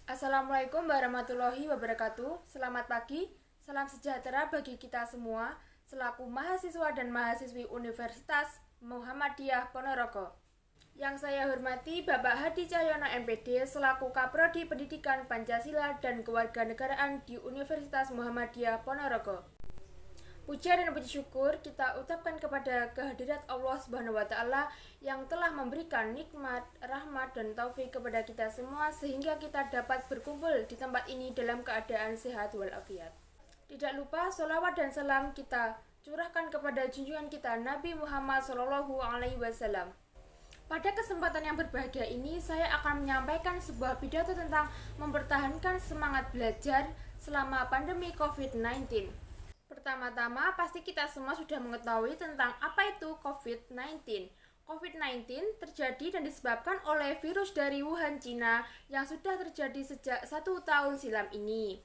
Assalamualaikum warahmatullahi wabarakatuh. Selamat pagi, salam sejahtera bagi kita semua selaku mahasiswa dan mahasiswi Universitas Muhammadiyah Ponorogo. Yang saya hormati Bapak Hadi Cahyono MPD selaku Kaprodi Pendidikan Pancasila dan Kewarganegaraan di Universitas Muhammadiyah Ponorogo. Puja dan puji syukur kita ucapkan kepada kehadirat Allah Subhanahu wa taala yang telah memberikan nikmat, rahmat dan taufik kepada kita semua sehingga kita dapat berkumpul di tempat ini dalam keadaan sehat walafiat. Tidak lupa sholawat dan salam kita curahkan kepada junjungan kita Nabi Muhammad SAW. Pada kesempatan yang berbahagia ini, saya akan menyampaikan sebuah pidato tentang mempertahankan semangat belajar selama pandemi COVID-19. Pertama-tama, pasti kita semua sudah mengetahui tentang apa itu COVID-19. COVID-19 terjadi dan disebabkan oleh virus dari Wuhan, Cina yang sudah terjadi sejak 1 tahun silam ini.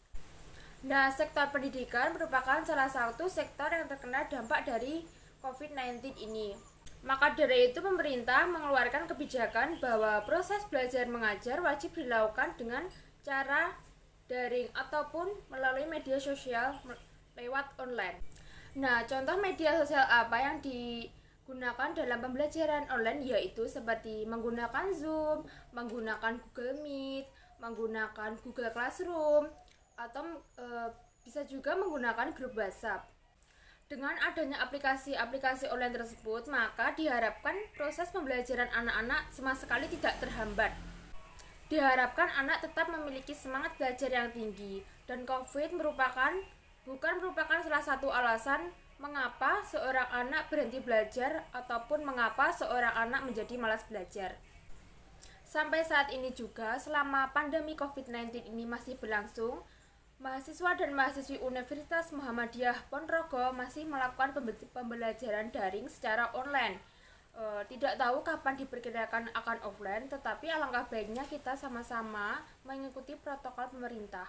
Nah, sektor pendidikan merupakan salah satu sektor yang terkena dampak dari COVID-19 ini. Maka dari itu pemerintah mengeluarkan kebijakan bahwa proses belajar mengajar wajib dilakukan dengan cara daring ataupun melalui media sosial lewat online. Nah, contoh media sosial apa yang digunakan dalam pembelajaran online yaitu seperti menggunakan Zoom, menggunakan Google Meet, menggunakan Google Classroom, atau bisa juga menggunakan grup WhatsApp. Dengan adanya aplikasi-aplikasi online tersebut, maka diharapkan proses pembelajaran anak-anak sama sekali tidak terhambat. Diharapkan anak tetap memiliki semangat belajar yang tinggi, dan COVID bukan merupakan salah satu alasan mengapa seorang anak berhenti belajar ataupun mengapa seorang anak menjadi malas belajar. Sampai saat ini juga, selama pandemi COVID-19 ini masih berlangsung, mahasiswa dan mahasiswi Universitas Muhammadiyah Ponorogo masih melakukan pembelajaran daring secara online. Tidak tahu kapan diperkirakan akan offline, tetapi alangkah baiknya kita sama-sama mengikuti protokol pemerintah.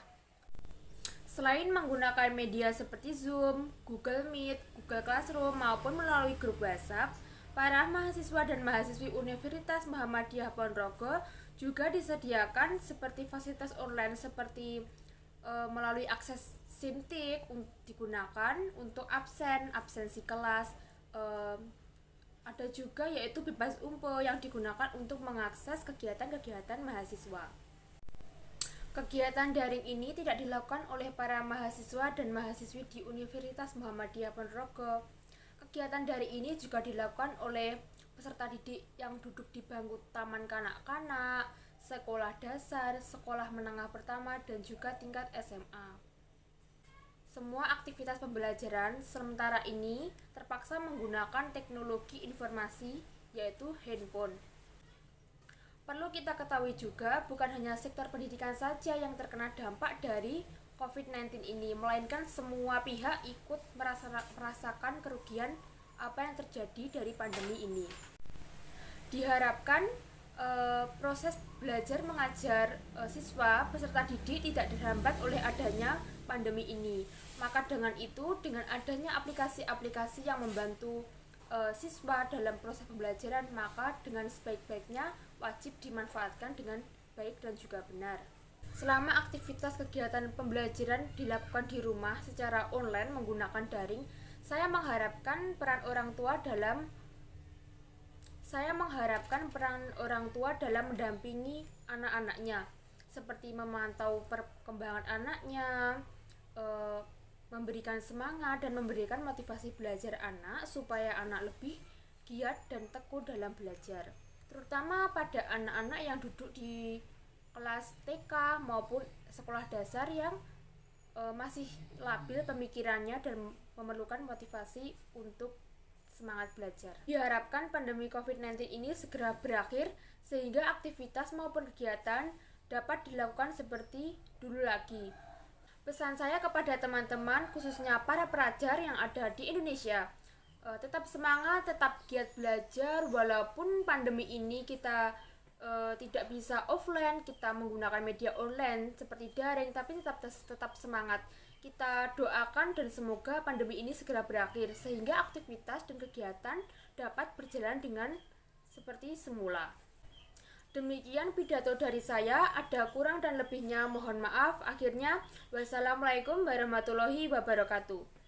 Selain menggunakan media seperti Zoom, Google Meet, Google Classroom, maupun melalui grup WhatsApp, para mahasiswa dan mahasiswi Universitas Muhammadiyah Ponorogo juga disediakan seperti fasilitas online seperti melalui akses SIMTIK digunakan untuk absensi kelas. Ada juga yaitu bebas umpo yang digunakan untuk mengakses kegiatan-kegiatan mahasiswa. Kegiatan daring ini tidak dilakukan oleh para mahasiswa dan mahasiswi di Universitas Muhammadiyah Ponorogo. Kegiatan daring ini juga dilakukan oleh peserta didik yang duduk di bangku taman kanak-kanak, sekolah dasar, sekolah menengah pertama, dan juga tingkat SMA. Semua aktivitas pembelajaran sementara ini terpaksa menggunakan teknologi informasi, yaitu handphone. Perlu kita ketahui juga, bukan hanya sektor pendidikan saja yang terkena dampak dari COVID-19 ini, melainkan semua pihak ikut merasakan kerugian apa yang terjadi dari pandemi ini. Diharapkan proses belajar mengajar siswa peserta didik tidak terhambat oleh adanya pandemi ini. Maka dengan itu, dengan adanya aplikasi-aplikasi yang membantu siswa dalam proses pembelajaran, maka dengan sebaik-baiknya wajib dimanfaatkan dengan baik dan juga benar. Selama aktivitas kegiatan pembelajaran dilakukan di rumah secara online menggunakan daring, saya mengharapkan peran orang tua dalam mendampingi anak-anaknya, seperti memantau perkembangan anaknya, memberikan semangat dan memberikan motivasi belajar anak supaya anak lebih giat dan tekun dalam belajar, terutama pada anak-anak yang duduk di kelas TK maupun sekolah dasar yang masih labil pemikirannya dan memerlukan motivasi untuk semangat belajar. Diharapkan pandemi COVID-19 ini segera berakhir sehingga aktivitas maupun kegiatan dapat dilakukan seperti dulu lagi. Pesan saya kepada teman-teman, khususnya para pelajar yang ada di Indonesia, tetap semangat, tetap giat belajar. Walaupun pandemi ini kita tidak bisa offline, kita menggunakan media online seperti daring, tapi tetap semangat. Kita doakan dan semoga pandemi ini segera berakhir sehingga aktivitas dan kegiatan dapat berjalan dengan seperti semula. Demikian pidato dari saya, ada kurang dan lebihnya mohon maaf. Akhirnya, wassalamualaikum warahmatullahi wabarakatuh.